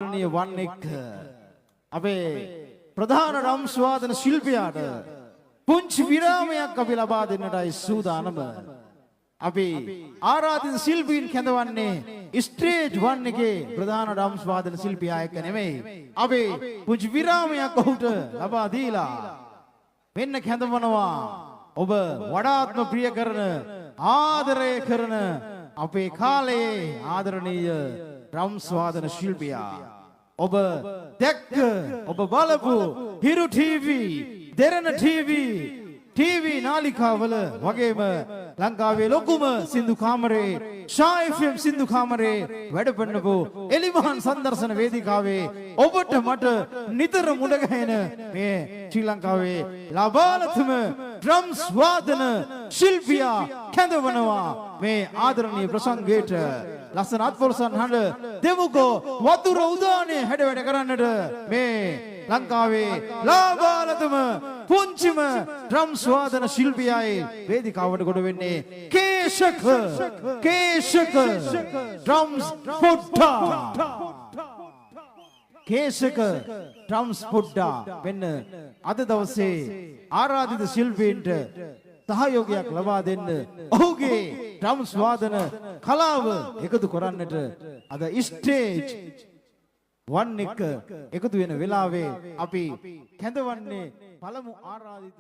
ආදරණීය වන්නෙක් අපේ ප්‍රධාන රම් ස්වාදන ශිල්පියාට පුංචි විරාමයක් අපි ලබා දෙන්නටයි සූදානම. අපි ආරාධිත ශිල්පීන් කැඳවන්නේ ස්ටේජ් 1 එකේ ප්‍රධාන රම් ස්වාදන ශිල්පියා එක්ක නෙමෙයි. අපි පුංචි විරාමයක් ඔහුට ලබා දීලා මෙන්න කැඳවනවා ඔබ වඩාත්ම ප්‍රිය කරන ආදරය කරන අපේ කාලයේ ආදරණීය රම් ස්වාදන ශිල්පියා. ඔබ දැක්ක ඔබ බලපු හිරු ටීවී දෙරණ ටීවී නාලිකාවල වගේම ලංකාවේ ලොකුම සින්දු කාමරේ ෂා FM සින්දු කාමරේ වැඩ පෙන්නපු එලිමහන් සංදර්ශන වේදිකාවේ ඔබට මට නිතර මුණ ගැහෙන මේ ශ්‍රී ලංකාවේ ලබාලතම ඩ්‍රම්ස් වාදන ශිල්පියා කැඳවනවා මේ ආදරණීය ප්‍රසංගයට. ලස්සන අත්පොරසන් හඬ දෙමුකෝ වතුර උදානේ හැඩ වැඩ කරන්නට මේ ලංකාවේ ලාබාලතම පුංචිම ඩ්‍රම්ස් වාදන ශිල්පියායි වේදිකාවට ගොඩ වෙන්නේ කේශක ඩ්‍රම්ස් පොඩ්ඩා කේශක ඩ්‍රම්ස් පොඩ්ඩා වෙන්න අද දවසේ ආරාධිත ශිල්පීන්ට සහයෝගයක් ලබා දෙන්න ඔහුගේ ඩ්‍රම්ස් වාදන කලාව එකතු කරන්නට අද ස්ටේජ් 1 එක එකතු වෙන වෙලාවේ අපි කැඳවන්නේ පළමු ආරාධිත